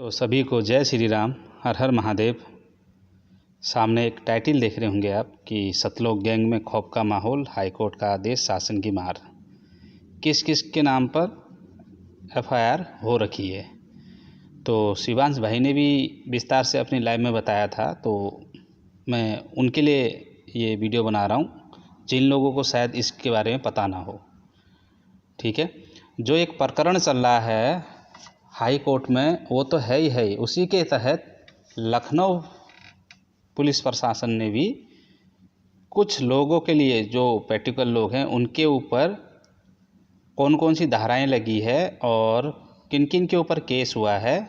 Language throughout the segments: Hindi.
तो सभी को जय श्री राम, हर हर महादेव। सामने एक टाइटल देख रहे होंगे आप कि सतलोक गैंग में खौफ का माहौल, हाईकोर्ट का आदेश, शासन की मार। किस किस के नाम पर एफआईआर हो रखी है। तो शिवांश भाई ने भी विस्तार से अपनी लाइव में बताया था, तो मैं उनके लिए ये वीडियो बना रहा हूँ जिन लोगों को शायद इसके बारे में पता ना हो। ठीक है, जो एक प्रकरण चल रहा है हाई कोर्ट में, वो तो है ही है। उसी के तहत लखनऊ पुलिस प्रशासन ने भी कुछ लोगों के लिए, जो पर्टिकुलर लोग हैं, उनके ऊपर कौन कौन सी धाराएं लगी है और किन किन के ऊपर केस हुआ है,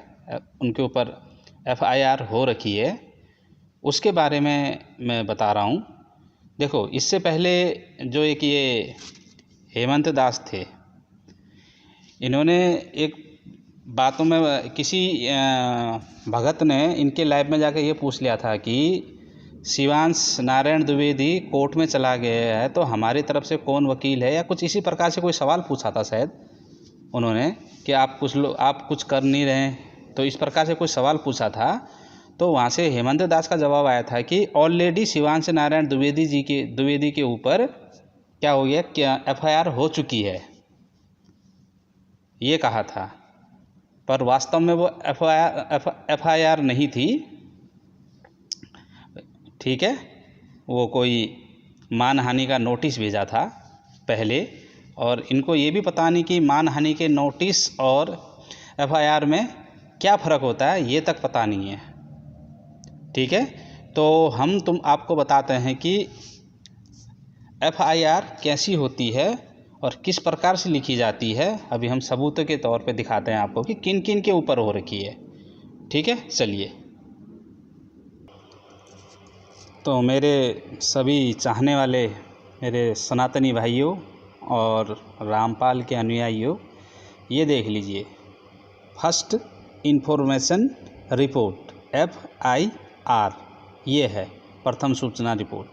उनके ऊपर एफआईआर हो रखी है, उसके बारे में मैं बता रहा हूँ। देखो, इससे पहले जो एक ये हेमंत दास थे, इन्होंने एक बातों में किसी भगत ने इनके लाइव में जाकर ये पूछ लिया था कि शिवांश नारायण द्विवेदी कोर्ट में चला गया है, तो हमारी तरफ से कौन वकील है, या कुछ इसी प्रकार से कोई सवाल पूछा था शायद उन्होंने कि आप कुछ कर नहीं रहे, तो इस प्रकार से कोई सवाल पूछा था। तो वहाँ से हेमंत दास का जवाब आया था कि ऑलरेडी शिवांश नारायण द्विवेदी के ऊपर क्या हो गया, क्या एफआईआर हो चुकी है, ये कहा था। पर वास्तव में वो एफआईआर नहीं थी। ठीक है, वो कोई मानहानि का नोटिस भेजा था पहले, और इनको ये भी पता नहीं कि मानहानि के नोटिस और एफआईआर में क्या फ़र्क होता है, ये तक पता नहीं है। ठीक है, तो आपको बताते हैं कि एफआईआर कैसी होती है और किस प्रकार से लिखी जाती है। अभी हम सबूतों के तौर पे दिखाते हैं आपको कि किन किन के ऊपर हो रखी है। ठीक है, चलिए। तो मेरे सभी चाहने वाले मेरे सनातनी भाइयों और रामपाल के अनुयायियों, ये देख लीजिए, फर्स्ट इन्फॉर्मेशन रिपोर्ट एफआईआर, ये है प्रथम सूचना रिपोर्ट।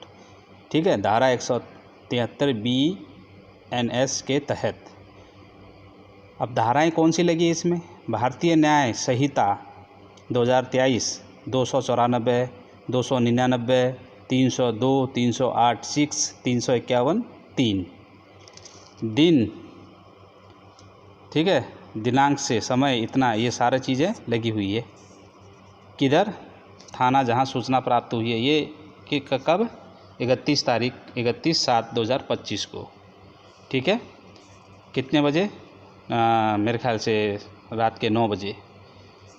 ठीक है, धारा 173 BNS के तहत। अब धाराएं कौन सी लगी इसमें? भारतीय न्याय संहिता 2023, 294, 299, 302, 308 6, 351 3। दिन, ठीक है, दिनांक से समय इतना, ये सारी चीज़ें लगी हुई है। किधर? थाना जहां सूचना प्राप्त हुई है, ये कि कब? 31/7/2025 को। ठीक है, कितने बजे? मेरे ख्याल से रात के 9 बजे।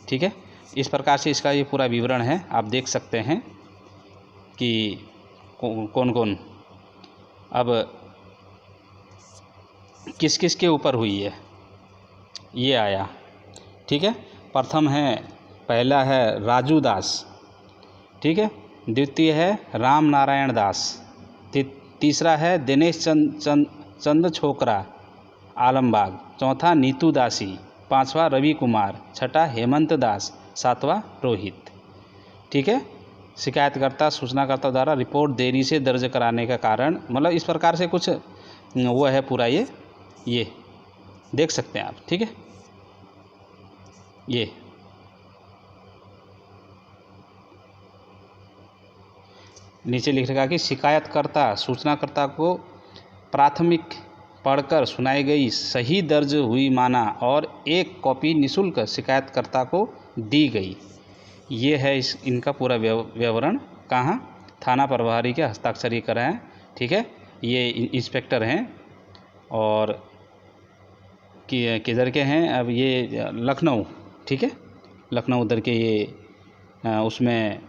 ठीक है, इस प्रकार से इसका ये पूरा विवरण है, आप देख सकते हैं कि कौन कौन अब किस किस के ऊपर हुई है, ये आया। ठीक है, प्रथम है, पहला है राजू दास। ठीक है, द्वितीय है राम नारायण दास, तीसरा है दिनेश चंद छोकरा आलमबाग, चौथा नीतू दासी, पांचवा रवि कुमार, छठा हेमंत दास, सातवां रोहित। ठीक है, शिकायतकर्ता सूचनाकर्ता द्वारा रिपोर्ट देरी से दर्ज कराने का कारण, मतलब इस प्रकार से कुछ वो है पूरा, ये देख सकते हैं आप। ठीक है, ये नीचे लिख रखा कि शिकायतकर्ता सूचनाकर्ता को प्राथमिक पढ़कर सुनाई गई सही दर्ज हुई माना और एक कॉपी निःशुल्क शिकायतकर्ता को दी गई। ये है इनका पूरा विवरण। कहाँ? थाना प्रभारी के हस्ताक्षर ये कर रहे हैं। ठीक है, ये इंस्पेक्टर हैं और किधर के हैं? अब ये लखनऊ। ठीक है, लखनऊ उधर के ये उसमें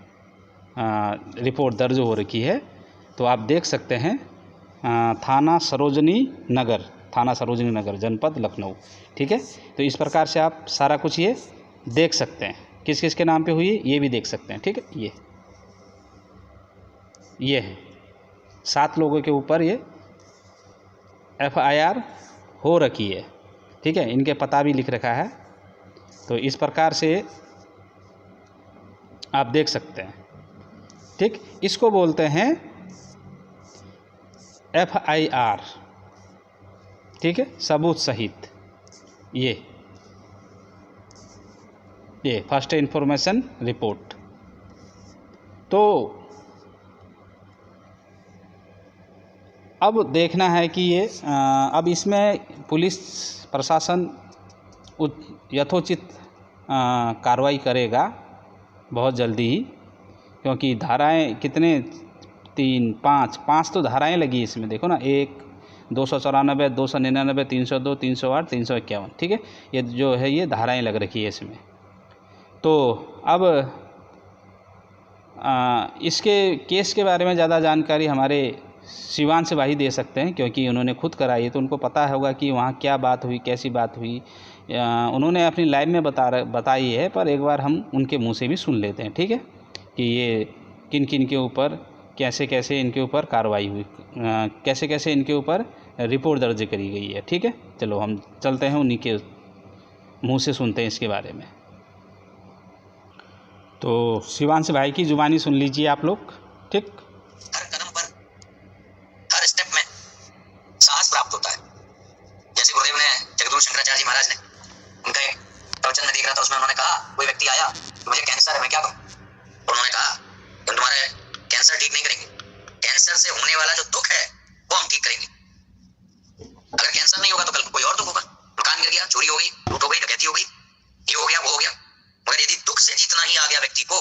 रिपोर्ट दर्ज हो रखी है। तो आप देख सकते हैं, थाना सरोजनी नगर, जनपद लखनऊ। ठीक है, तो इस प्रकार से आप सारा कुछ ये देख सकते हैं, किस किस के नाम पे हुई है ये भी देख सकते हैं। ठीक है, ये है 7 लोगों के ऊपर ये एफआईआर हो रखी है। ठीक है, इनके पता भी लिख रखा है। तो इस प्रकार से आप देख सकते हैं। ठीक, इसको बोलते हैं एफआईआर। ठीक है, सबूत सहित। ये ये फर्स्ट इन्फॉर्मेशन रिपोर्ट। तो अब देखना है कि ये अब इसमें पुलिस प्रशासन यथोचित कार्रवाई करेगा बहुत जल्दी ही, क्योंकि धाराएं कितने 5 तो धाराएं लगी इसमें, देखो ना, 1 294 299 302 308 351, ठीक है, ये जो है ये धाराएं लग रखी है इसमें। तो अब इसके केस के बारे में ज़्यादा जानकारी हमारे शिवांश भाई दे सकते हैं, क्योंकि उन्होंने खुद कराई है तो उनको पता होगा कि वहाँ क्या बात हुई, कैसी बात हुई। उन्होंने अपनी लाइव में बताई है, पर एक बार हम उनके मुंह से भी सुन लेते हैं, ठीक है, कि ये किन किन के ऊपर कैसे कैसे इनके ऊपर कार्रवाई हुई, कैसे कैसे इनके ऊपर रिपोर्ट दर्ज करी गई है, ठीक है। चलो हम चलते हैं उन्हीं के मुँह से सुनते हैं इसके बारे में। तो शिवांश भाई की जुबानी सुन लीजिए आप लोग, ठीक। हर कदम पर, हर स्टेप में साहस प्राप्त होता है। जैसे गुरुदेव ने जगद्गुरु शंकराचार्य जी महाराज ने उनका एक प्रवचन में देख रहा था, उसमें उन्होंने कहा, कोई व्यक्ति आया कि मुझे कैंसर है, मैं क्या करूं? तो उन्होंने कहा कि तुम्हारे कैंसर ठीक नहीं करेंगे, कैंसर से होने वाला जो दुख है वो हम ठीक करेंगे। अगर कैंसर नहीं होगा तो कल कोई और दुख होगा, मकान गिर गया, चोरी हो गई, लूट हो गई, डकैती हो गई, ये हो गया, वो हो गया। मगर यदि दुख से जीतना ही आ गया व्यक्ति को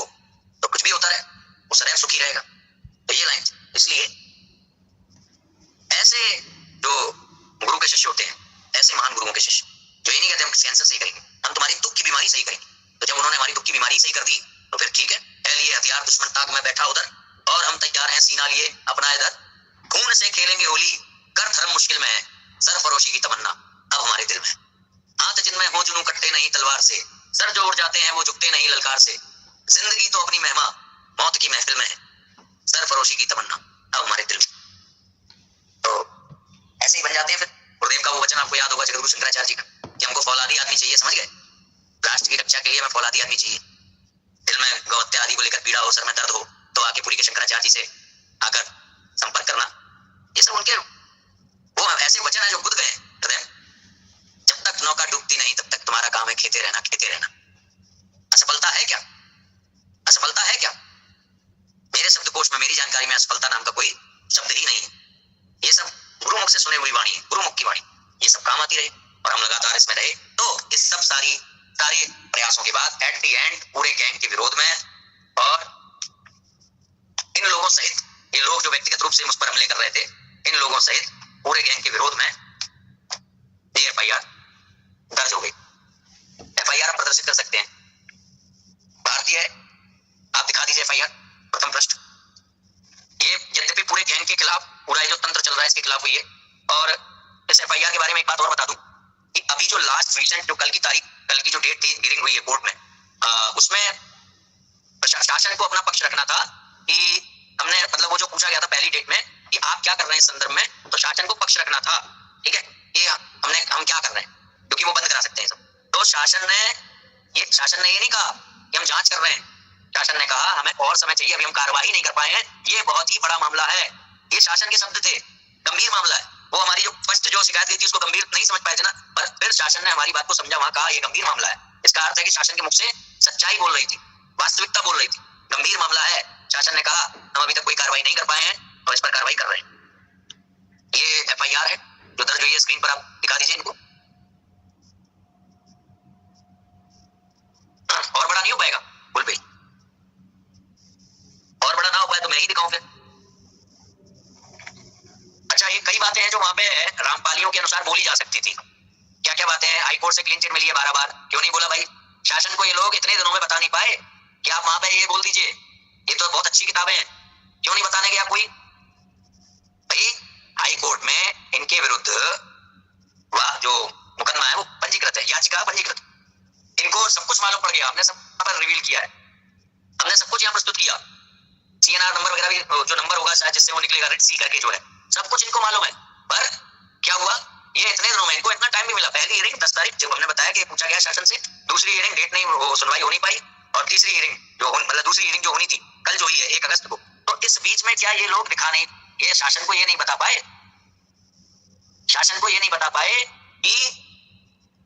तो कुछ भी होता रहे, वो सदैव सुखी रहेगा। तो ये लाइन, इसलिए ऐसे जो गुरु के शिष्य होते हैं, ऐसे महान गुरुओं के शिष्य जो ये नहीं कहते हम कैंसर सही करेंगे, हम तुम्हारी दुख की बीमारी सही करेंगे। तो जब उन्होंने हमारी दुख की बीमारी सही कर दी तो फिर ठीक है, लिए हथियार दुश्मन ताक में बैठा उधर और हम तैयार हैं सीना लिए अपना इधर, खून से खेलेंगे होली, कर धर्म मुश्किल में है, सरफरोशी की तमन्ना अब हमारे दिल में। हाथ जिनमें हो जुनू कट्टे नहीं तलवार से, सर जो उड़ जाते हैं वो झुकते नहीं ललकार से, जिंदगी तो अपनी मेहमा मौत की महफिल में है, सरफरोशी की तमन्ना अब हमारे दिल में। तो ऐसे ही बन जाते हैं फिर। गुरुदेव का वो वचन आपको याद होगा जगद्गुरु शंकराचार्य जी का, कि हमको फौलादी आदमी चाहिए, समझ गए, राष्ट्र की रक्षा के लिए हमें फौलादी आदमी चाहिए। दिल में गौहत्या आदि को लेकर पीड़ा हो, सर में दर्द हो, तो आके पुरी के शंकराचार्य जी से आकर संपर्क करना। ये सब उनके वो ऐसे वचन है जो गुद गए हृदय में। जब तक नौका डूबती नहीं तब तक तुम्हारा काम है खेते रहना, खेते रहना। असफलता है क्या? असफलता है क्या? मेरे शब्दकोश में, मेरी जानकारी में असफलता नाम का कोई शब्द ही नहीं है। ये सब गुरुमुख से सुने हुई वाणी है, गुरुमुख की वाणी। ये सब काम आती रहे और हम लगातार इसमें रहे, तो इस सब सारे प्रयासों के बाद एट द एंड पूरे गैंग के विरोध में और इन लोगों सहित, ये लोग जो व्यक्तिगत रूप से मुझ पर हमले कर रहे थे, इन लोगों सहित पूरे गैंग के विरोध में ये एफआईआर दर्ज हो गई। एफआईआर आप प्रदर्शित कर सकते हैं, भारतीय है, आप दिखा दीजिए एफआईआर प्रथम पृष्ठ। ये यद्यपि पूरे गैंग के खिलाफ पूरा जो तंत्र चल रहा है इसके खिलाफ हुई है। और इस एफआईआर के बारे में एक बात और बता दूं कि अभी जो लास्ट रिसेंट जो कल की तारीख, कल की जो डेट थी हियरिंग हुई है कोर्ट में, उसमें प्रशासन को अपना पक्ष रखना था कि हमने मतलब वो जो पूछा गया था पहली डेट में कि आप क्या कर रहे हैं इस संदर्भ में, तो शासन को पक्ष रखना था, ठीक है, कि हम क्या कर रहे हैं, क्योंकि वो बंद करा सकते हैं सब। तो शासन ने ये नहीं कहा कि हम जांच कर रहे हैं, शासन ने कहा हमें और समय चाहिए, अभी हम कार्रवाई नहीं कर पाए हैं, ये बहुत ही बड़ा मामला है। ये शासन के शब्द थे, गंभीर मामला है। वो हमारी जो फर्स्ट जो शिकायत की थी उसको गंभीर नहीं समझ पाए थे ना, पर फिर शासन ने हमारी बात को समझा, वहां कहा ये गंभीर मामला है। इसका अर्थ है कि शासन के मुख से सच्चाई बोल रही थी, वास्तविकता बोल रही थी, गंभीर मामला है। शासन ने कहा हम अभी तक कोई कार्रवाई नहीं कर पाए हैं और इस पर कार्रवाई कर रहे हैं। ये एफआईआर है जो दर्ज हुई है, स्क्रीन पर आप दिखा दीजिए इनको। और बड़ा नहीं हो पाएगा बोल भाई, और बड़ा ना हो पाए तो मैं ही दिखाऊं फिर। अच्छा, ये कई बातें हैं जो वहां पे रामपालियों के अनुसार बोली जा सकती थी। क्या क्या बातें हैं? हाईकोर्ट से क्लीन चिट मिली है 12 बार, क्यों नहीं बोला भाई? शासन को ये लोग इतने दिनों में बता नहीं पाए कि आप वहां पे ये बोल दीजिए, ये तो बहुत अच्छी किताबें हैं, क्यों नहीं बताने गया कोई? भाई हाईकोर्ट में इनके विरुद्ध जो मुकदमा है वो पंजीकृत है, याचिका पंजीकृत। इनको सब कुछ मालूम पड़ गया, हमने सब पर रिवील किया है, हमने सब कुछ यहाँ प्रस्तुत किया। सीएनआर नंबर वगैरह भी, जो नंबर होगा शायद जिससे वो निकलेगा, रिट सी करके जो है, सब कुछ इनको मालूम है। पर क्या हुआ, ये इतने दिनों में इनको इतना टाइम भी मिला। पहली हियरिंग 10 तारीख जब हमने बताया कि पूछा गया शासन से, दूसरी हियरिंग डेट नहीं, सुनवाई हो नहीं पाई, और तीसरी हियरिंग जो मतलब दूसरी हियरिंग जो होनी थी कल जो हुई है 1 अगस्त को, तो इस बीच में क्या ये लोग दिखा नहीं, ये शासन को ये नहीं बता पाए, शासन को ये नहीं बता पाए कि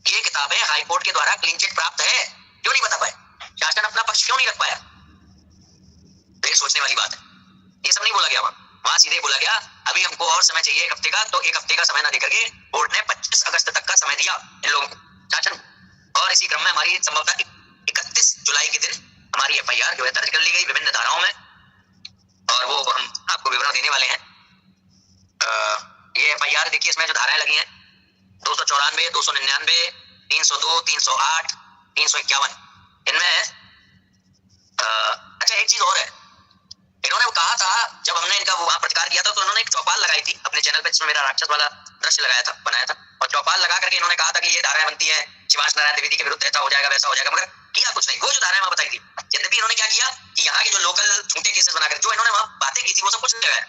ये किताबें हाईकोर्ट के द्वारा क्लीन चिट प्राप्त है, क्यों नहीं बता पाए? सोचने वाली बात है। ये सब नहीं बोला गया वहां सीधे बोला गया अभी हमको और समय चाहिए 1 हफ्ते का, तो 1 हफ्ते का समय ना देकर के कोर्ट ने 25 अगस्त तक का समय दिया इन लोगों को शासन। और इसी क्रम में हमारी संभवतः 31 जुलाई के दिन हमारी FIR जो है दर्ज कर ली गई विभिन्न धाराओं में, और वो हम आपको विवरण देने वाले हैं। ये FIR देखिए, इसमें जो धाराएं लगी हैं 294, 299, 302, 308, 351, इनमें अच्छा एक चीज और है, इन्होंने वो कहा था जब हमने इनका वहां प्रतिकार किया था तो इन्होंने एक चौपाल लगाई थी अपने चैनल पे, जिसमें मेरा राक्षस वाला दृश्य लगाया था, बनाया था, और चौपाल लगा करके इन्होंने कहा था कि ये धाराएं बनती है शिवाश नारायण द्विवेदी के विरुद्ध ऐसा हो जाएगा वैसा हो जाएगा, मगर किया कुछ नहीं। वो जो धाराएं वहां बताई थी, यद्यपि इन्होंने क्या किया कि यहाँ के जो लोकल झूठे केसेस बनाकर जो इन्होंने वहां बातें की थी वो सब कुछ नहीं लगाया,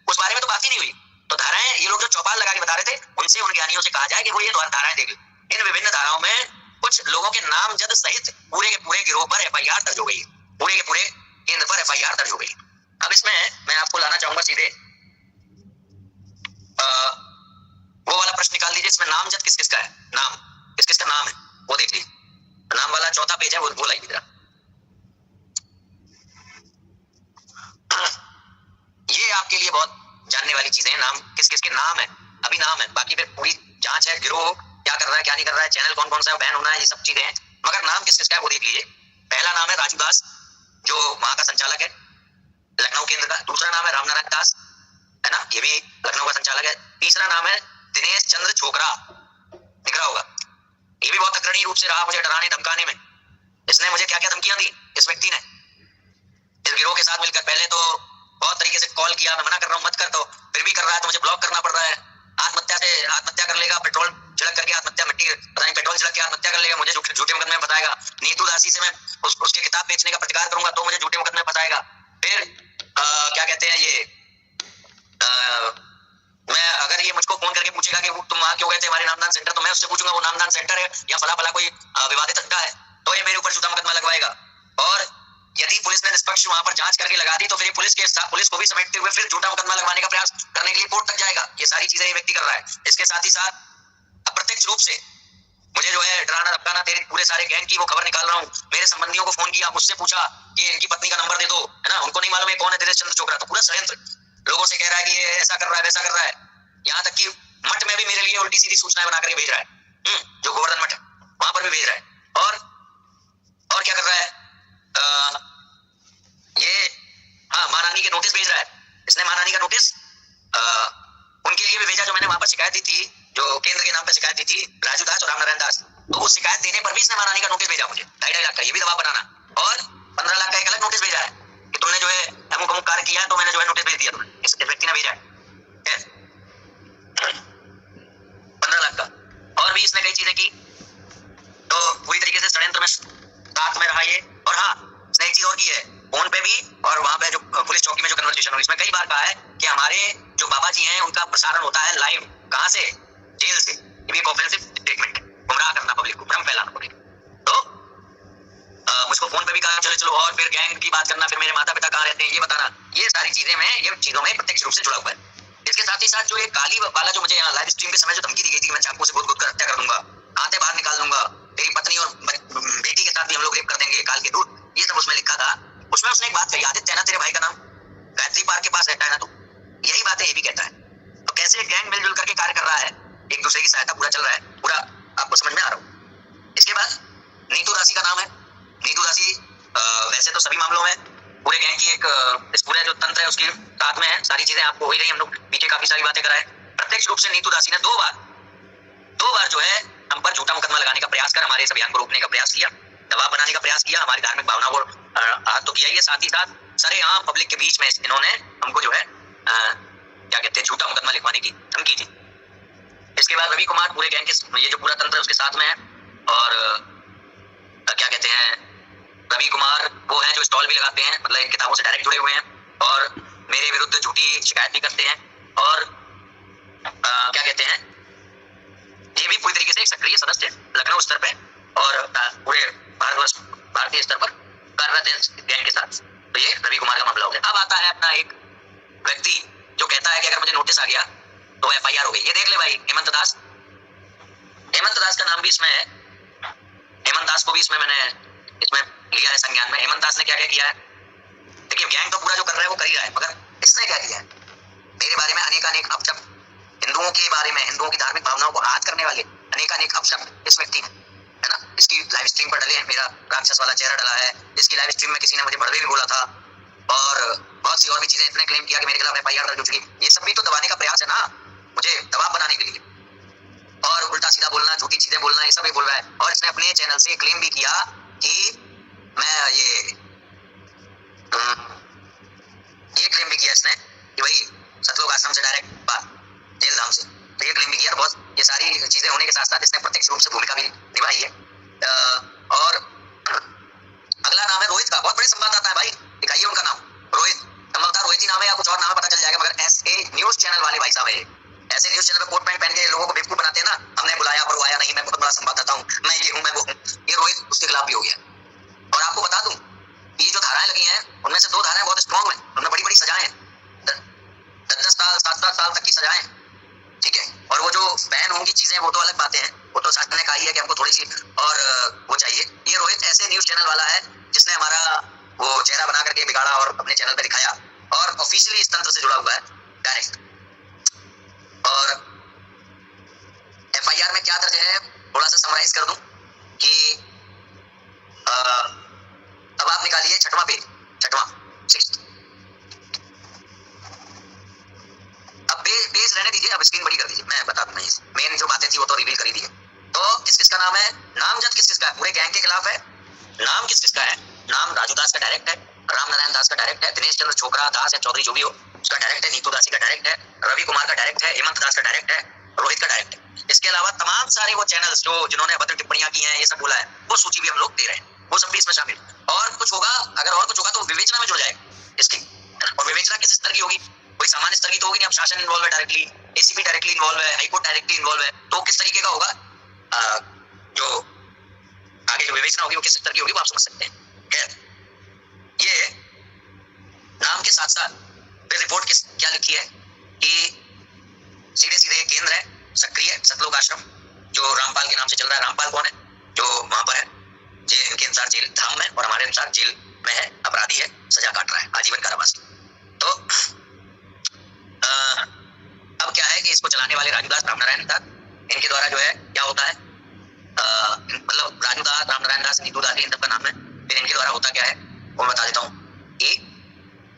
उस बारे में तो बात ही नहीं हुई। तो धाराएं ये लोग जो चौपाल लगा के बता रहे थे, उनसे उन ज्ञानियों से कहा जाए कि वो ये धाराएं देख इन विभिन्न धाराओं में कुछ लोगों के नामजद सहित पूरे के पूरे गिरोह पर FIR दर्ज हो गई, पूरे के पूरे केंद्र पर FIR दर्ज हो गई। अब इसमें मैं आपको लाना चाहूंगा सीधे वो वाला प्रश्न निकाल लीजिए, इसमें नामजद किस किस का है, नाम किस किस का नाम है वो देख लीजिए, नाम वाला चौथा पेज है वो लाइए जरा। ये आपके लिए बहुत जानने वाली चीजें हैं, नाम किस किस के नाम है, अभी नाम है, बाकी फिर पूरी जांच है, गिरोह क्या कर रहा है क्या नहीं कर रहा है, चैनल कौन कौन सा बैन होना है, ये सब चीजें हैं, मगर नाम किस किस का है वो देख लीजिए। पहला नाम है राजू दास जो वहां का संचालक है लखनऊ केंद्र का, दूसरा नाम है रामनारायण दास है ना, ये भी लखनऊ का संचालक है, तीसरा नाम है दिनेश चंद्र छोकरा, दिख रहा होगा, ये भी बहुत अग्रणी रूप से रहा मुझे डराने धमकाने में। इसने मुझे क्या क्या धमकियां दी इस व्यक्ति ने इस गिरोह के साथ मिलकर, पहले तो बहुत तरीके से कॉल किया, मैं मना कर रहा हूँ मत कर, दो फिर भी कर रहा है तो मुझे ब्लॉक करना पड़ रहा है, आत्महत्या कर लेगा, पेट्रोल छिड़क करके आत्महत्या, मिट्टी पता नहीं पेट्रोल छिड़क के आत्महत्या कर लेगा, मुझे झूठे मुकदमे में बताएगा, नीतू दासी से मैं उसके किताब बेचने का प्रतिकार करूंगा तो मुझे झूठे मुकदमे में बताएगा, फिर क्या कहते हैं ये मैं अगर ये मुझको फोन करके पूछेगा कि तुम वहां क्यों गए थे हमारे नामदान सेंटर, तो मैं उससे पूछूंगा वो नामदान सेंटर है या फला फला कोई विवादित अड्डा है, तो ये मेरे ऊपर झूठा मुकदमा लगवाएगा। और यदि पुलिस ने निष्पक्ष वहां पर जांच करके लगा दी तो फिर पुलिस के साथ पुलिस को भी समेटते हुए फिर झूठा मुकदमा लगवाने का प्रयास करने के लिए कोर्ट तक जाएगा। ये सारी चीजें ये व्यक्ति कर रहा है। इसके साथ ही साथ अप्रत्यक्ष रूप से मुझे जो है डराना धमकाना, तेरे पूरे सारे गैंग की वो खबर निकाल रहा हूँ, मेरे संबंधियों को फोन किया, मुझसे पूछा कि इनकी पत्नी का नंबर दे दो, है ना, उनको नहीं मालूम है कौन है दिनेश चंद्र छोकरा, तो पूरा षड्यंत्र लोगों से कह रहा है कि ये ऐसा कर रहा है वैसा कर रहा है, यहाँ तक कि मठ में भी मेरे लिए उल्टी सीधी सूचनाएं बना करके भेज रहा है, जो गोवर्धन मठ है वहां पर भी भेज रहा है, और क्या कर रहा है ये हाँ मानहानि के नोटिस भेज रहा है, इसने मानहानि का नोटिस उनके लिए भी भेजा जो मैंने वहां पर शिकायत दी थी, जो केंद्र के नाम पर शिकायत दी थी राजू दास और रामनारायण दास, तो वो शिकायत देने पर भी इसने मानहानि का नोटिस भेजा मुझे 2.5 लाख का, ये भी दबाव बनाना, और 15 लाख का एक अलग नोटिस भेजा है कि तुमने जो है अमुक अमुक कार्य किया है तो मैंने जो है नोटिस भेज दिया तुम्हें, इस व्यक्ति ने भेजा है 15 लाख का, और भी इसने कई चीजें की, तो पूरी तरीके से षड्यंत्र में साथ में रहा ये। और हाँ इसने एक चीज और की है, फोन पे भी और वहां पे जो पुलिस चौकी में जो कन्वर्सेशन हुई इसमें कई बार कहा है कि हमारे जो बाबा जी हैं उनका प्रसारण होता है लाइव, कहां से, जेल से, ये भी एक ऑफेंसिव स्टेटमेंट है, गुमराह करना पब्लिक को, भ्रम फैलाना पब्लिक। तो मुझको फोन पे भी कहा चलो चलो, और फिर गैंग की बात करना, फिर मेरे माता पिता कहाँ रहते हैं ये बताना, ये सारी चीजें में ये चीजों में प्रत्यक्ष रूप से जुड़ा हुआ है। इसके साथ ही साथ जो एक काली वाला जो मुझे यहाँ लाइव स्ट्रीम के समय जो धमकी दी गई थी कि मैं चाकू से गोद कर हत्या कर दूंगा, आते बाहर निकाल दूंगा, तेरी पत्नी और बेटी के साथ भी हम लोग रेप कर देंगे, काल के दूध, ये सब उसमें लिखा था। उसमें उसने एक बात कही, आदित्य है ना तेरे भाई का नाम, गायत्री पार्क के पास रहता है ना तू, यही बातें ये भी कहता है। तो कैसे गैंग मिलजुल करके कार्य कर रहा है, एक दूसरे की सहायता, पूरा चल रहा है, पूरा आपको समझ में आ रहा हूँ। इसके बाद नीतू दासी का नाम है, नीतू दासी वैसे तो सभी मामलों में पूरे गैंग की एक इस पूरे जो तंत्र है उसके साथ में है, सारी चीजें आपको हो ही रही, हम लोग पीछे काफी सारी बातें कराए। प्रत्यक्ष रूप से नीतू दासी ने दो बार जो है हम पर झूठा मुकदमा लगाने का प्रयास कर हमारे इस अभियान को रोकने का प्रयास किया, दबाव बनाने का प्रयास किया, हमारी धार्मिक भावनाओं को आहत तो किया ही है, साथ ही साथ सरेआम पब्लिक के बीच में इन्होंने हमको जो है क्या कहते हैं झूठा मुकदमा लिखवाने की धमकी थी। इसके बाद रवि कुमार पूरे गैंग के ये जो पूरा तंत्र है उसके साथ में है, और क्या कहते हैं रवि कुमार वो है जो स्टॉल भी लगाते हैं, मतलब इन किताबों से डायरेक्ट जुड़े हुए हैं और मेरे विरुद्ध झूठी शिकायत भी करते हैं, और क्या कहते हैं ये भी पूरी तरीके से एक सक्रिय सदस्य लखनऊ स्तर पे और पूरे भारतवर्ष भारतीय स्तर पर कार्यरत है गैंग के साथ। तो ये रवि कुमार का मामला हो गया। अब आता है अपना एक व्यक्ति जो कहता है कि अगर मुझे नोटिस आ गया तो FIR हो गई। ये देख ले भाई, हेमंत दास का नाम भी इसमें है, हेमंत दास को भी इसमें मैंने इसमें लिया है संज्ञान में। हेमंत दास ने क्या क्या किया है देखिए, देखिए गैंग तो पूरा जो कर रहा है वो कर ही रहा है, मगर इसने क्या किया है, मेरे बारे में अनेकानेक अपशब्द, हिंदुओं के बारे में, हिंदुओं की धार्मिक भावनाओं को आहत करने वाले अनेकानेक अपशब्द इस व्यक्ति ने, है ना, इसकी लाइव स्ट्रीम पर डले हैं, मेरा राक्षस वाला चेहरा डला है, इसकी लाइव स्ट्रीम में किसी ने मुझे बड़वे भी बोला था, और बहुत सी और भी चीजें, इतने क्लेम किया कि मेरे खिलाफ एफआईआर दर्ज हो चुकी। ये सब भी तो दबाने का प्रयास है ना, मुझे दबाव बनाने के लिए, और उल्टा सीधा बोलना, झूठी चीजें बोलना, ये सब ही बोल रहा है। और इसने अपने चैनल से क्लेम भी किया कि मैं ये क्लेम भी किया इसने कि भाई सतलोक आश्रम से डायरेक्ट बात, जेल धाम से, तो ये क्लेम भी किया। बहुत ये सारी चीजें होने के साथ साथ इसने प्रत्यक्ष रूप से भूमिका भी निभाई है। और अगला नाम है रोहित का, बहुत बड़े संवाददाता है भाई, दिखाइए उनका नाम, रोहित, संभवतः रोहित ही नाम है या कुछ और नाम है, पता चल जाएगा, मगर ऐसे न्यूज चैनल वाले भाई साहब है, ऐसे न्यूज चैनल पे कोट पैंट पहन के लोगों को बेवकूफ बनाते हैं ना, हमने बुलाया पर वो आया नहीं, मैं बहुत बड़ा संवाददाता हूँ, मैं ये हूँ, मैं वो हूँ, ये रोहित उसके खिलाफ भी हो गया। और आपको बता दूं, ये जो धाराएं लगी हैं उनमें से 2 धाराएं बहुत स्ट्रॉन्ग हैं, उनमें बड़ी बड़ी सजाएं हैं, 10-10 साल 7-7 साल तक की सजाएं, ठीक है। और वो जो बैन होंगी चीजें वो तो अलग बातें हैं, वो तो शासन ने कहा ही है कि हमको थोड़ी सी और वो चाहिए। ये रोहित ऐसे न्यूज चैनल वाला है जिसने हमारा वो चेहरा बना करके बिगाड़ा और अपने चैनल पे दिखाया, और ऑफिशियली इस तंत्र से जुड़ा हुआ है डायरेक्ट। और एफआईआर में क्या दर्ज है थोड़ा सा समराइज कर दूं कि अब आप निकालिए 6वां पेज, 6वां। अब पेज रहने दीजिए, अब स्क्रीन बड़ी कर दीजिए, मैं बता दूं, मेन जो बातें थी वो तो रिवील कर ही दी है। तो किस किस का नाम है, नामजद किस किस का है, पूरे गैंग के खिलाफ है, नाम किस किस का है, नाम राजू दास का डायरेक्ट है, राम नारायण दास का डायरेक्ट है, दिनेश चंद्र छोकरा दास या चौधरी जो भी हो उसका डायरेक्ट है, नीतू दासी का डायरेक्ट है, रवि कुमार का डायरेक्ट है, हेमंत दास का डायरेक्ट है, रोहित का डायरेक्ट है। इसके अलावा तमाम सारे वो चैनल्स जो जिन्होंने अभद्र टिप्पणियां की हैं, ये सब बोला है, वो सूची भी हम लोग दे रहे हैं, वो सब भी इसमें शामिल। और कुछ होगा, अगर और कुछ होगा तो विवेचना में जुड़ जाएगा इसकी, और विवेचना किस स्तर की होगी, कोई सामान्य स्तर की तो होगी नहीं, अब शासन इन्वॉल्व है डायरेक्टली, एसीपी डायरेक्टली इन्वॉल्व है, हाईकोर्ट डायरेक्टली इन्वॉल्व है, तो किस तरीके का होगा, जो आगे जो विवेचना होगी वो किस स्तर की होगी वो आप समझ सकते हैं। खैर, ये नाम के साथ साथ फिर रिपोर्ट क्या लिखी है कि सीधे सीधे केंद्र है सक्रिय सतलोक आश्रम जो रामपाल के नाम से चल रहा है। रामपाल कौन है, जो वहां पर है, जेल, इनके अनुसार जेल धाम में और हमारे अनुसार जेल में है, अपराधी है, सजा काट रहा है, आजीवन कारावास। तो अब क्या है कि इसको चलाने वाले राजू दास, रामनारायण दास, इनके द्वारा जो है क्या होता है, मतलब राजू दास, रामनारायण दास, नीतू दासी, इन सबका नाम है। फिर इनके द्वारा होता क्या है वो बता देता हूँ कि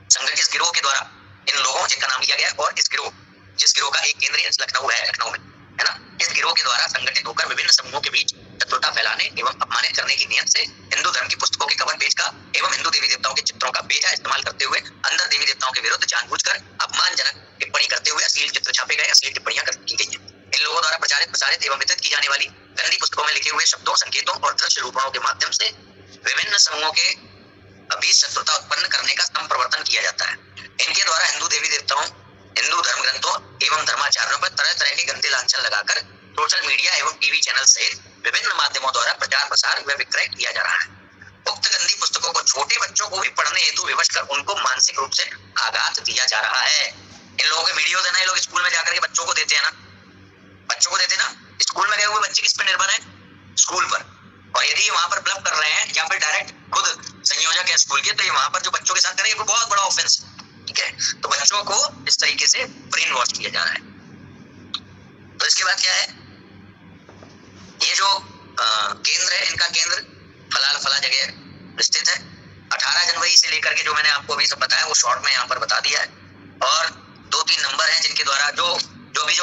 संगठित इस गिरोह के द्वारा इन लोगों जिनका नाम लिया गया, और इस गिरोह, जिस गिरोह का एक केंद्रीय लखनऊ है, लखनऊ में है ना, इस गिरोह के द्वारा संगठित होकर विभिन्न समूहों के बीच शत्रुता फैलाने एवं अपमानित करने की नियत से हिंदू धर्म की पुस्तकों के कवर पेज का एवं हिंदू देवी देवताओं के चित्रों का बेजा इस्तेमाल करते हुए अंदर देवी देवताओं के विरुद्ध जानबूझकर अपमानजनक टिप्पणी करते हुए अश्लील चित्र छापे गए, अश्लील टिप्पणियां की गई हैं। इन लोगों द्वारा प्रचारित, प्रसारित एवं वितरित की जाने वाली गंदी पुस्तकों में लिखे हुए शब्दों, संकेतों और दृश्य रूपों के माध्यम से विभिन्न समूहों के बीच शत्रुता उत्पन्न करने का संप्रवर्तन किया जाता है। इनके द्वारा हिंदू देवी देवताओं, हिंदू धर्म ग्रंथों एवं धर्माचार्यों पर तरह तरह के गंदे लांछन लगाकर सोशल मीडिया एवं टीवी चैनल सहित विभिन्न माध्यमों द्वारा प्रचार प्रसार व विक्रय किया जा रहा है। उक्त गंदी पुस्तकों को छोटे बच्चों को भी पढ़ने हेतु विवश कर उनको मानसिक रूप से आघात दिया जा रहा है। इन लोगों के वीडियो है ना, ये लोग स्कूल में जाकर के बच्चों को देते हैं ना, बच्चों को देते ना, स्कूल में गए हुए बच्चे किस पर निर्भर है, स्कूल पर। और यदि वहां पर ब्लफ कर रहे हैं या फिर डायरेक्ट खुद संयोजक है स्कूल के, तो ये वहां पर जो बच्चों के साथ कर रहे हैं, बहुत बड़ा ऑफेंस, ठीक है। तो बच्चों को इस तरीके से ब्रेन वॉश किया जा रहा है। तो इसके बाद क्या है, ये जो केंद्र है, इनका केंद्र फला जगह स्थित है। 18 जनवरी से लेकर के जो मैंने आपको अभी सब बताया वो शॉर्ट में यहाँ पर बता दिया है। और 2-3 नंबर हैं जिनके द्वारा जो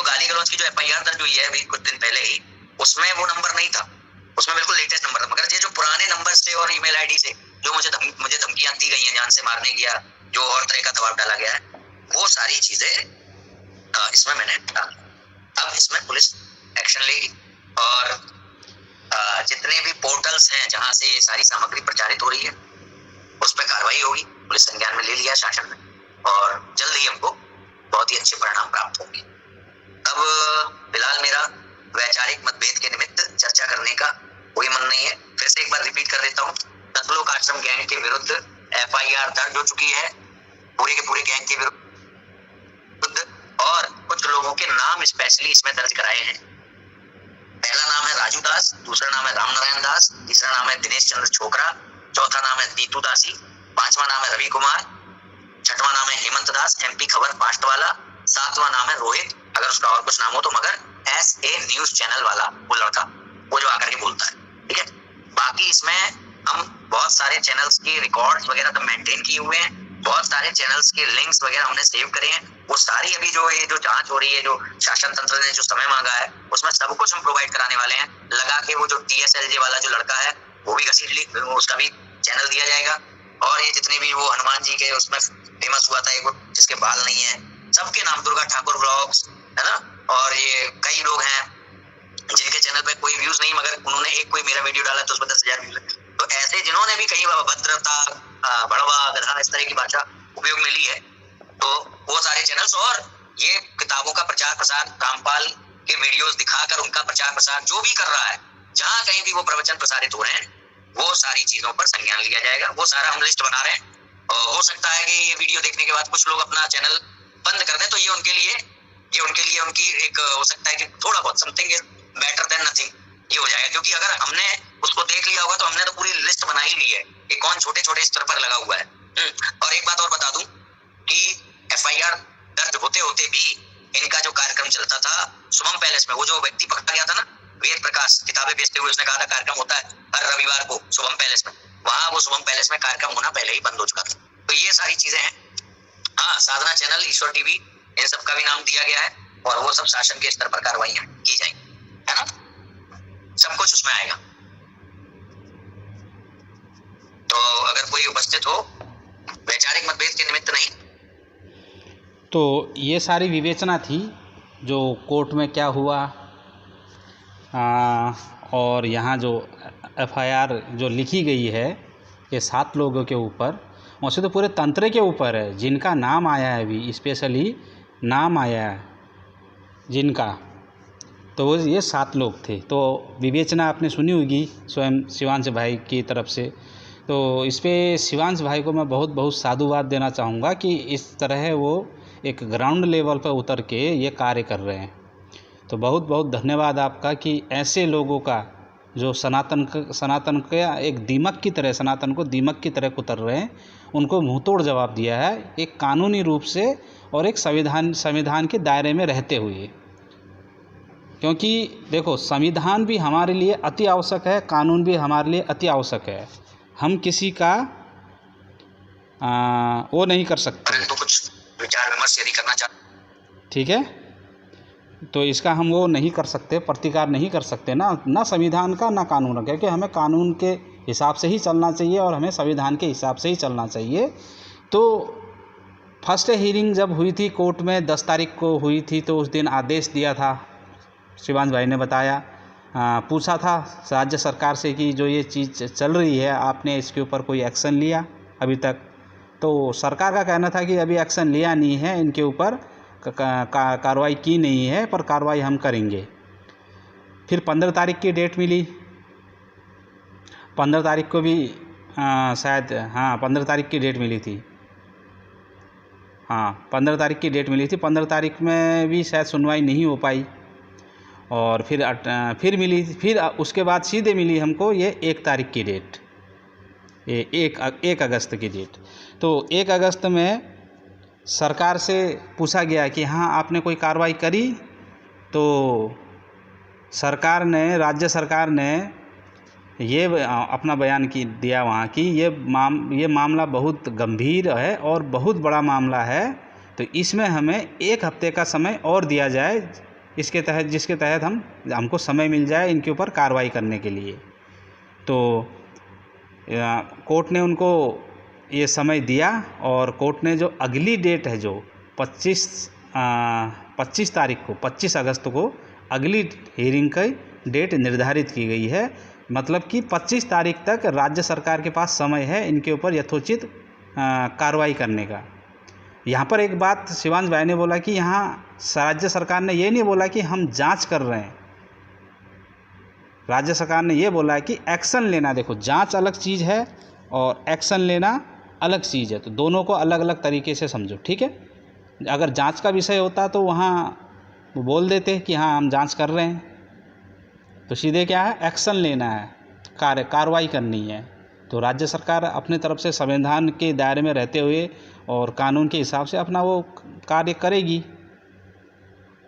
गाली गलौज की जो एफआईआर दर्ज हुई है अभी कुछ दिन पहले ही, उसमें वो नंबर नहीं था, उसमें बिल्कुल लेटेस्ट नंबर था। मगर ये जो पुराने नंबर से और ईमेल आईडी से जो मुझे धमकियां दी गई हैं, जान से मारने की या जो और तरह का दबाव डाला गया है, वो सारी चीजें इसमें मैंने डाला। अब इसमें पुलिस एक्शन लेगी और जितने भी पोर्टल्स हैं जहां से ये सारी सामग्री प्रचारित हो रही है उस पर कार्रवाई होगी। पुलिस संज्ञान में ले लिया शासन ने, और जल्द ही हमको बहुत ही अच्छे परिणाम प्राप्त होंगे। अब फिलहाल मेरा वैचारिक मतभेद के निमित्त चर्चा करने का कोई मन नहीं है। फिर से एक बार रिपीट कर देता हूँ, सतलोक आश्रम गैंग के विरुद्ध एफआईआर दर्ज हो चुकी है, पूरे के पूरे गैंग के विरुद्ध, और कुछ लोगों के नाम स्पेशली इसमें दर्ज कराए हैं। पहला नाम है राजू दास, दूसरा नाम है रामनारायण दास, तीसरा नाम है दिनेश चंद्र छोकरा, चौथा नाम है नीतू दासी, पांचवा नाम है रवि कुमार, छठवां नाम है हेमंत दास, MP खबर फास्ट वाला। सातवां नाम है रोहित, अगर उसका और कुछ नाम हो तो, मगर SA न्यूज चैनल वाला वो लड़का, वो जो आकर के बोलता है, ठीक है। बाकी इसमें हम बहुत सारे चैनल्स की रिकॉर्ड्स वगैरह तो मेंटेन किए हुए हैं, बहुत सारे चैनल्स के लिंक्स वगैरह हमने सेव करे हैं। वो सारी अभी जो ये जो जांच हो रही है, जो शासन तंत्र ने जो समय मांगा है, उसमें सब कुछ हम प्रोवाइड कराने वाले हैं। लगा के वो जो TSLJ वाला जो लड़का है वो भी घसीट, उसका भी चैनल दिया जाएगा। और ये जितने भी वो हनुमान जी के उसमें फेमस हुआ था एक, जिसके बाल नहीं है, सबके नाम, दुर्गा ठाकुर व्लॉग्स, है ना। और ये कई लोग हैं जिनके चैनल पे कोई व्यूज नहीं, मगर उन्होंने एक कोई मेरा वीडियो डाला तो उसमें 10,000 व्यूज है। तो ऐसे जिन्होंने भी कई भद्रता, बड़वा, गधा, इस तरह की भाषा उपयोग में ली है, तो वो सारे चैनल्स, और ये किताबों का प्रचार प्रसार, रामपाल के वीडियोस दिखाकर उनका प्रचार प्रसार जो भी कर रहा है, जहां कहीं भी वो प्रवचन प्रसारित हो रहे हैं, वो सारी चीजों पर संज्ञान लिया जाएगा। वो सारा हम लिस्ट बना रहे हैं। हो सकता है कि ये वीडियो देखने के बाद कुछ लोग अपना चैनल बंद कर दें, तो ये उनके लिए उनकी एक हो सकता है कि थोड़ा बहुत something is better than nothing ये हो जाएगा। क्योंकि अगर हमने उसको देख लिया होगा तो हमने तो पूरी लिस्ट बना ही ली है कि कौन छोटे छोटे स्तर पर लगा हुआ है। और एक बात और बता दूं कि FIR दर्ज होते होते भी इनका जो कार्यक्रम चलता था शुभम पैलेस में, वो जो व्यक्ति पकड़ा गया था ना, वेद प्रकाश, किताबें बेचते हुए, उसने कहा था कार्यक्रम होता है हर रविवार को शुभम पैलेस में, वहां वो शुभम पैलेस में कार्यक्रम होना पहले ही बंद हो चुका था। तो ये सारी चीजें हैं। हाँ, साधना चैनल, ईश्वर TV, इन सब का भी नाम दिया गया है, और वो सब शासन के स्तर पर कार्रवाइयां की जाएंगी, है ना, सब कुछ उसमें आएगा। तो अगर कोई उपस्थित हो, वैचारिक मतभेद के निमित्त नहीं। तो ये सारी विवेचना थी जो कोर्ट में क्या हुआ, और यहाँ जो FIR जो लिखी गई है ये 7 लोगों के ऊपर, वैसे तो पूरे तंत्र के ऊपर है, जिनका नाम आया है, अभी स्पेशली नाम आया है जिनका, तो वो ये 7 लोग थे। तो विवेचना आपने सुनी होगी स्वयं शिवांश भाई की तरफ से। तो इस पर शिवांश भाई को मैं बहुत बहुत साधुवाद देना चाहूँगा कि इस तरह वो एक ग्राउंड लेवल पर उतर के ये कार्य कर रहे हैं। तो बहुत बहुत धन्यवाद आपका कि ऐसे लोगों का जो सनातन का एक दीमक की तरह, सनातन को दीमक की तरह कुतर रहे हैं, उनको मुंहतोड़ जवाब दिया है एक कानूनी रूप से और एक संविधान के दायरे में रहते हुए। क्योंकि देखो, संविधान भी हमारे लिए अति आवश्यक है, कानून भी हमारे लिए अति आवश्यक है। हम किसी का वो नहीं कर सकते, तो कुछ विचार विमर्श यदि करना चाहते, ठीक है, तो इसका हम वो नहीं कर सकते, प्रतिकार नहीं कर सकते ना संविधान का ना कानून का, क्योंकि हमें कानून के हिसाब से ही चलना चाहिए और हमें संविधान के हिसाब से ही चलना चाहिए। तो फर्स्ट हियरिंग जब हुई थी कोर्ट में 10 तारीख को हुई थी, तो उस दिन आदेश दिया था, शिवांश भाई ने बताया, पूछा था राज्य सरकार से कि जो ये चीज़ चल रही है आपने इसके ऊपर कोई एक्शन लिया अभी तक। तो सरकार का कहना था कि अभी एक्शन लिया नहीं है, इनके ऊपर कार्रवाई की नहीं है, पर कार्रवाई हम करेंगे। फिर 15 तारीख की डेट मिली, 15 तारीख को भी शायद, हाँ 15 तारीख की डेट मिली थी, हाँ 15 तारीख की डेट मिली थी। 15 तारीख में भी शायद सुनवाई नहीं हो पाई, और फिर मिली, फिर उसके बाद सीधे मिली हमको ये 1 तारीख की डेट, ये 1 अगस्त की डेट। तो 1 अगस्त में सरकार से पूछा गया कि हाँ आपने कोई कार्रवाई करी, तो सरकार ने, राज्य सरकार ने ये अपना बयान दिया वहाँ की ये मामला बहुत गंभीर है और बहुत बड़ा मामला है, तो इसमें हमें 1 हफ्ते का समय और दिया जाए, इसके तहत, जिसके तहत हमको समय मिल जाए इनके ऊपर कार्रवाई करने के लिए। तो कोर्ट ने उनको ये समय दिया, और कोर्ट ने जो अगली डेट है, जो 25 तारीख को, 25 अगस्त को अगली हियरिंग की डेट निर्धारित की गई है। मतलब कि 25 तारीख तक राज्य सरकार के पास समय है इनके ऊपर यथोचित कार्रवाई करने का। यहाँ पर एक बात शिवांश भाई ने बोला कि यहाँ राज्य सरकार ने ये नहीं बोला कि हम जांच कर रहे हैं, राज्य सरकार ने ये बोला कि एक्शन लेना। देखो, जांच अलग चीज़ है और एक्शन लेना अलग चीज़ है, तो दोनों को अलग अलग तरीके से समझो, ठीक है। अगर जांच का विषय होता तो वहाँ वो बोल देते कि हाँ हम जांच कर रहे हैं, तो सीधे क्या है, एक्शन लेना है, कार्रवाई करनी है। तो राज्य सरकार अपने तरफ से संविधान के दायरे में रहते हुए और कानून के हिसाब से अपना वो कार्य करेगी।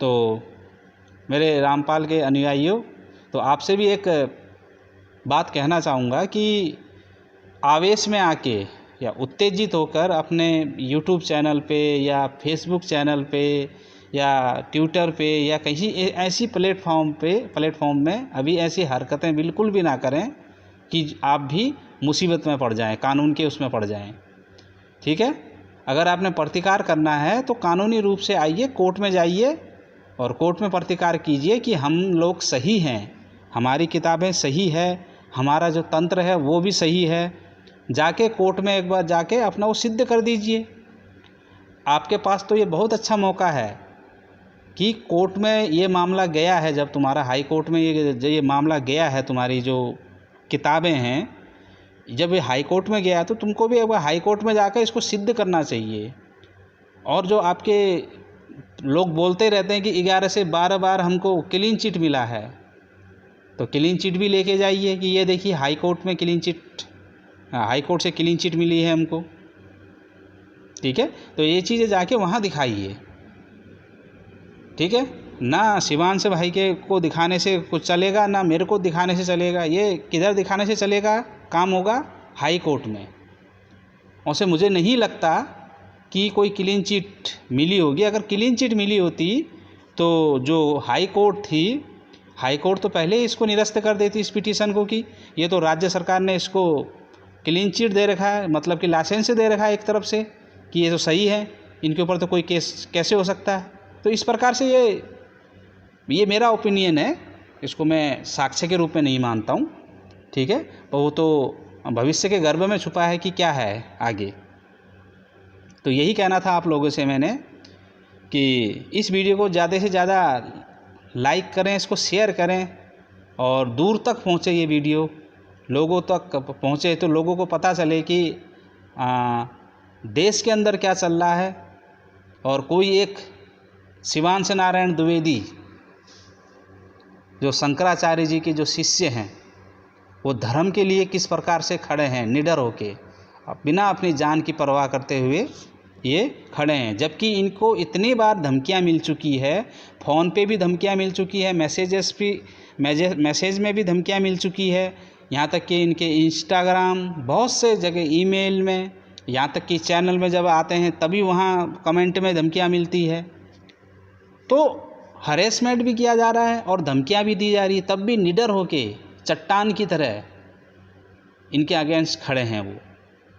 तो मेरे रामपाल के अनुयायियों, तो आपसे भी एक बात कहना चाहूँगा कि आवेश में आके या उत्तेजित होकर अपने यूट्यूब चैनल पे या फेसबुक चैनल पे या ट्विटर पे या कहीं ऐसी प्लेटफॉर्म में अभी ऐसी हरकतें बिल्कुल भी ना करें कि आप भी मुसीबत में पड़ जाएं, कानून के उसमें पड़ जाएं। ठीक है, अगर आपने प्रतिकार करना है तो कानूनी रूप से आइए, कोर्ट में जाइए और कोर्ट में प्रतिकार कीजिए कि हम लोग सही हैं, हमारी किताबें सही है, हमारा जो तंत्र है वो भी सही है। जाके कोर्ट में एक बार जाके अपना वो सिद्ध कर दीजिए। आपके पास तो ये बहुत अच्छा मौका है कि कोर्ट में ये मामला गया है, जब तुम्हारा हाई कोर्ट में ये मामला गया है, तुम्हारी जो किताबें हैं, जब ये हाई कोर्ट में गया तो तुमको भी एक बार हाई कोर्ट में जाकर इसको सिद्ध करना चाहिए। और जो आपके लोग बोलते रहते हैं कि 11 से 12 बार हमको क्लीन चिट मिला है, तो क्लीन चिट भी लेके जाइए कि ये देखिए हाई कोर्ट में क्लीन चिट, हाई कोर्ट से क्लीन चिट मिली है हमको। ठीक है, तो ये चीज़ें जाके वहाँ दिखाइए। ठीक है, ना शिवांश भाई के को दिखाने से कुछ चलेगा, ना मेरे को दिखाने से चलेगा। ये किधर दिखाने से चलेगा? काम होगा हाई कोर्ट में। और से मुझे नहीं लगता कि कोई क्लीन चिट मिली होगी। अगर क्लीन चिट मिली होती तो जो हाई कोर्ट थी, हाई कोर्ट तो पहले ही इसको निरस्त कर देती इस पिटीशन को कि ये तो राज्य सरकार ने इसको क्लीन चिट दे रखा है, मतलब कि लाइसेंस दे रखा है एक तरफ से कि ये तो सही है, इनके ऊपर तो कोई केस कैसे हो सकता है। तो इस प्रकार से ये मेरा ओपिनियन है, इसको मैं साक्ष्य के रूप में नहीं मानता हूँ। ठीक है, तो वो तो भविष्य के गर्भ में छुपा है कि क्या है आगे। तो यही कहना था आप लोगों से मैंने कि इस वीडियो को ज़्यादा से ज़्यादा लाइक करें, इसको शेयर करें और दूर तक पहुँचे, ये वीडियो लोगों तक पहुँचे तो लोगों को पता चले कि देश के अंदर क्या चल रहा है। और कोई एक शिवांश नारायण द्विवेदी जो शंकराचार्य जी के जो शिष्य हैं, वो धर्म के लिए किस प्रकार से खड़े हैं, निडर होके, बिना अपनी जान की परवाह करते हुए ये खड़े हैं। जबकि इनको इतनी बार धमकियां मिल चुकी है, फ़ोन पे भी धमकियां मिल चुकी है, मैसेज में भी धमकियां मिल चुकी है, यहाँ तक कि इनके इंस्टाग्राम, बहुत से जगह ईमेल में, यहाँ तक कि चैनल में जब आते हैं तभी वहाँ कमेंट में धमकियां मिलती है। तो हरेसमेंट भी किया जा रहा है और धमकियां भी दी जा रही है, तब भी निडर होके चट्टान की तरह इनके अगेंस्ट खड़े हैं। वो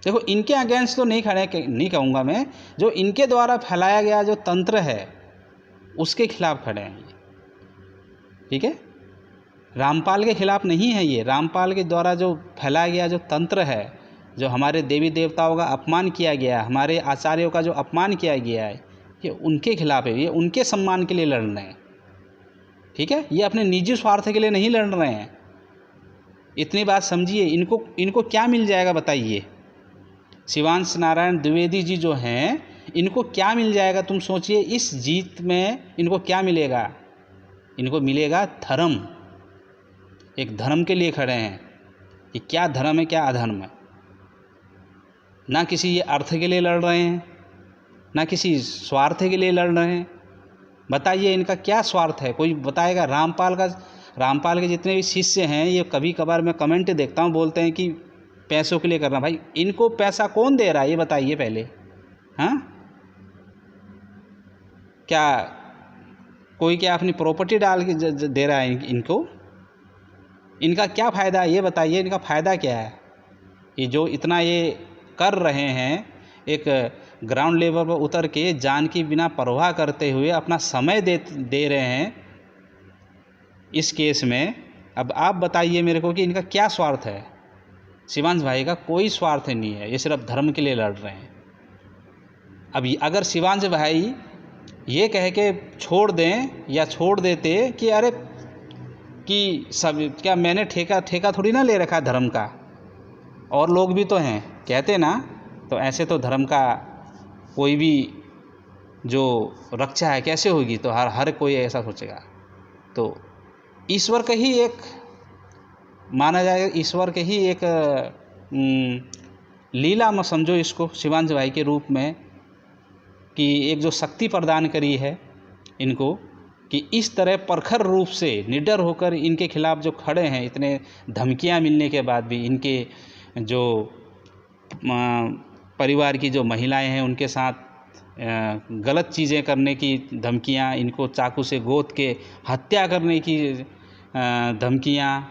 देखो, इनके अगेंस्ट तो नहीं खड़े, नहीं कहूँगा मैं, जो इनके द्वारा फैलाया गया जो तंत्र है उसके खिलाफ खड़े हैं। ठीक है, रामपाल के खिलाफ नहीं है ये। रामपाल के द्वारा जो फैलाया गया जो तंत्र है, जो हमारे देवी देवताओं का अपमान किया गया, हमारे आचार्यों का जो अपमान किया गया है, ये उनके खिलाफ है। ये उनके सम्मान के लिए लड़ रहे हैं। ठीक है, ये अपने निजी स्वार्थ के लिए नहीं लड़ रहे हैं। इतनी बात समझिए। इनको क्या मिल जाएगा बताइए? शिवांश नारायण द्विवेदी जी जो हैं, इनको क्या मिल जाएगा? तुम सोचिए, इस जीत में इनको क्या मिलेगा? इनको मिलेगा धर्म। एक धर्म के लिए खड़े हैं कि क्या धर्म है क्या अधर्म है। ना किसी ये अर्थ के लिए लड़ रहे हैं, ना किसी स्वार्थ के लिए लड़ रहे हैं। बताइए इनका क्या स्वार्थ है? कोई बताएगा? रामपाल के जितने भी शिष्य हैं, ये कभी कभार मैं कमेंट देखता हूँ, बोलते हैं कि पैसों के लिए करना। भाई, इनको पैसा कौन दे रहा है ये बताइए पहले। हाँ, क्या कोई क्या अपनी प्रॉपर्टी डाल के दे रहा है इनको? इनका क्या फ़ायदा है ये बताइए? इनका फ़ायदा क्या है? ये जो इतना ये कर रहे हैं, एक ग्राउंड लेवल पर उतर के जान की बिना परवाह करते हुए अपना समय दे रहे हैं इस केस में। अब आप बताइए मेरे को कि इनका क्या स्वार्थ है? शिवांश भाई का कोई स्वार्थ नहीं है, ये सिर्फ धर्म के लिए लड़ रहे हैं। अब अगर शिवांश भाई ये कह के छोड़ दें या छोड़ देते कि अरे कि सब क्या मैंने ठेका थोड़ी ना ले रखा धर्म का, और लोग भी तो हैं, कहते ना, तो ऐसे तो धर्म का कोई भी जो रक्षा है कैसे होगी? तो हर कोई ऐसा सोचेगा। तो ईश्वर का ही एक माना जाएगा, ईश्वर के ही एक लीला में समझो इसको शिवांश भाई के रूप में, कि एक जो शक्ति प्रदान करी है इनको, कि इस तरह प्रखर रूप से निडर होकर इनके खिलाफ जो खड़े हैं, इतने धमकियां मिलने के बाद भी इनके जो परिवार की जो महिलाएं हैं उनके साथ गलत चीज़ें करने की धमकियां, इनको चाकू से गोद के हत्या करने की धमकियां,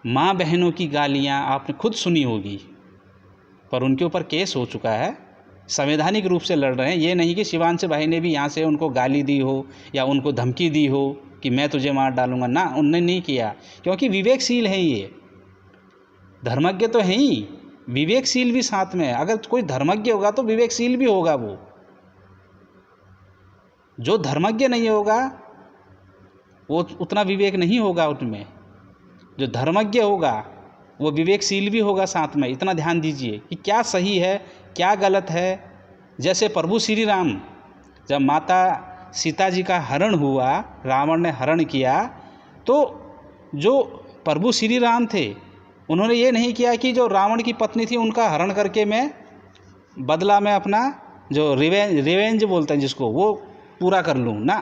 माँ बहनों की गालियां आपने खुद सुनी होगी, पर उनके ऊपर केस हो चुका है, संवैधानिक रूप से लड़ रहे हैं। ये नहीं कि शिवांश भाई ने भी यहाँ से उनको गाली दी हो या उनको धमकी दी हो कि मैं तुझे मार डालूंगा, ना, उन्होंने नहीं किया, क्योंकि विवेकशील हैं, ये धर्मज्ञ तो हैं ही, विवेकशील भी साथ में है। अगर कोई धर्मज्ञ होगा तो विवेकशील भी होगा, वो जो धर्मज्ञ नहीं होगा वो उतना विवेक नहीं होगा उनमें, जो धर्मज्ञ होगा वो विवेकशील भी होगा साथ में। इतना ध्यान दीजिए कि क्या सही है क्या गलत है। जैसे प्रभु श्री राम, जब माता सीता जी का हरण हुआ, रावण ने हरण किया, तो जो प्रभु श्री राम थे उन्होंने ये नहीं किया कि जो रावण की पत्नी थी उनका हरण करके मैं बदला में अपना जो रिवेंज बोलते हैं जिसको, वो पूरा कर लूँ, ना।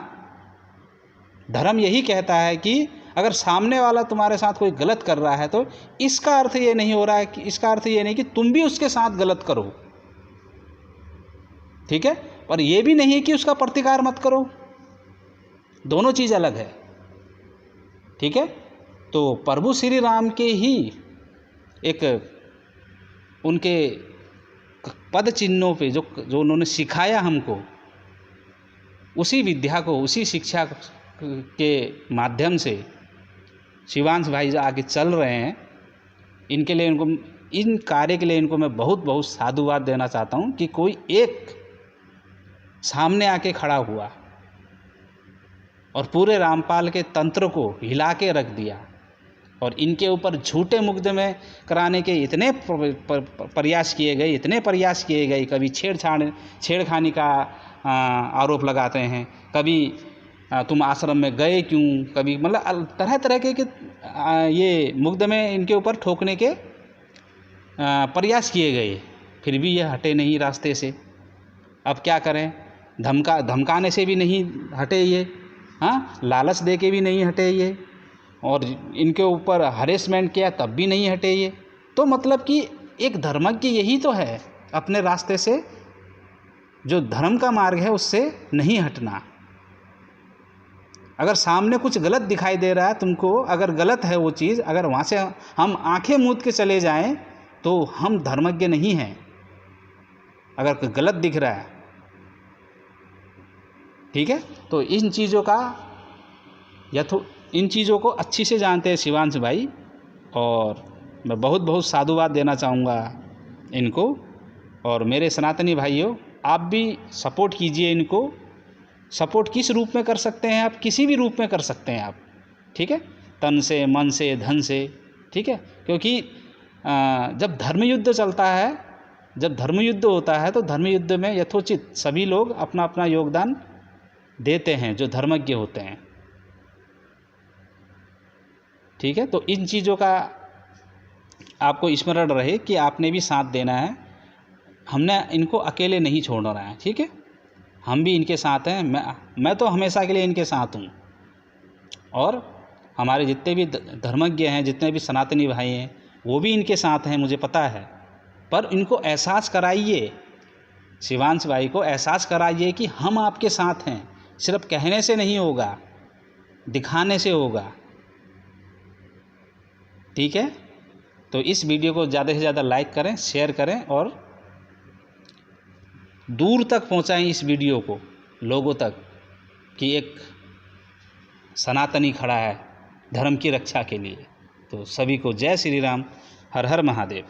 धर्म यही कहता है कि अगर सामने वाला तुम्हारे साथ कोई गलत कर रहा है तो इसका अर्थ ये नहीं हो रहा है कि, इसका अर्थ ये नहीं कि तुम भी उसके साथ गलत करो, ठीक है, पर ये भी नहीं कि उसका प्रतिकार मत करो, दोनों चीज़ अलग है, ठीक है। तो प्रभु श्री राम के ही एक उनके पद चिन्हों पे जो उन्होंने सिखाया हमको, उसी विद्या को, उसी शिक्षा के माध्यम से शिवांश भाई जो आगे चल रहे हैं, इनके लिए, इनको, इन कार्य के लिए इनको मैं बहुत बहुत साधुवाद देना चाहता हूँ कि कोई एक सामने आके खड़ा हुआ और पूरे रामपाल के तंत्र को हिला के रख दिया, और इनके ऊपर झूठे मुकदमे कराने के इतने प्रयास किए गए, इतने प्रयास किए गए, कभी छेड़खानी का आरोप लगाते हैं, कभी तुम आश्रम में गए क्यों, कभी मतलब तरह तरह के ये मुकदमे इनके ऊपर ठोकने के प्रयास किए गए, फिर भी ये हटे नहीं रास्ते से। अब क्या करें, धमकाने से भी नहीं हटे ये, हाँ, लालच दे के भी नहीं हटे ये, और इनके ऊपर हरेसमेंट किया तब भी नहीं हटे ये। तो मतलब कि एक धर्मज्ञ यही तो है, अपने रास्ते से, जो धर्म का मार्ग है उससे नहीं हटना। अगर सामने कुछ गलत दिखाई दे रहा है तुमको, अगर गलत है वो चीज़, अगर वहाँ से हम आंखें मूंद के चले जाएं तो हम धर्मज्ञ नहीं हैं। अगर गलत दिख रहा है, ठीक है, तो इन चीज़ों का इन चीज़ों को अच्छी से जानते हैं शिवांश भाई, और मैं बहुत बहुत साधुवाद देना चाहूँगा इनको। और मेरे सनातनी भाइयों, आप भी सपोर्ट कीजिए इनको। सपोर्ट किस रूप में कर सकते हैं आप, किसी भी रूप में कर सकते हैं आप, ठीक है, तन से, मन से, धन से, ठीक है, क्योंकि जब धर्मयुद्ध चलता है, जब धर्मयुद्ध होता है तो धर्मयुद्ध में यथोचित सभी लोग अपना अपना योगदान देते हैं जो धर्मज्ञ होते हैं, ठीक है। तो इन चीज़ों का आपको स्मरण रहे कि आपने भी साथ देना है, हमने इनको अकेले नहीं छोड़ना है, ठीक है, हम भी इनके साथ हैं। मैं तो हमेशा के लिए इनके साथ हूँ, और हमारे जितने भी धर्मज्ञ हैं, जितने भी सनातनी भाई हैं, वो भी इनके साथ हैं, मुझे पता है। पर इनको एहसास कराइए, शिवांश भाई को एहसास कराइए कि हम आपके साथ हैं। सिर्फ कहने से नहीं होगा, दिखाने से होगा, ठीक है। तो इस वीडियो को ज़्यादा से ज़्यादा लाइक करें, शेयर करें, और दूर तक पहुंचाएं इस वीडियो को लोगों तक कि एक सनातनी खड़ा है धर्म की रक्षा के लिए। तो सभी को जय श्री राम, हर हर महादेव।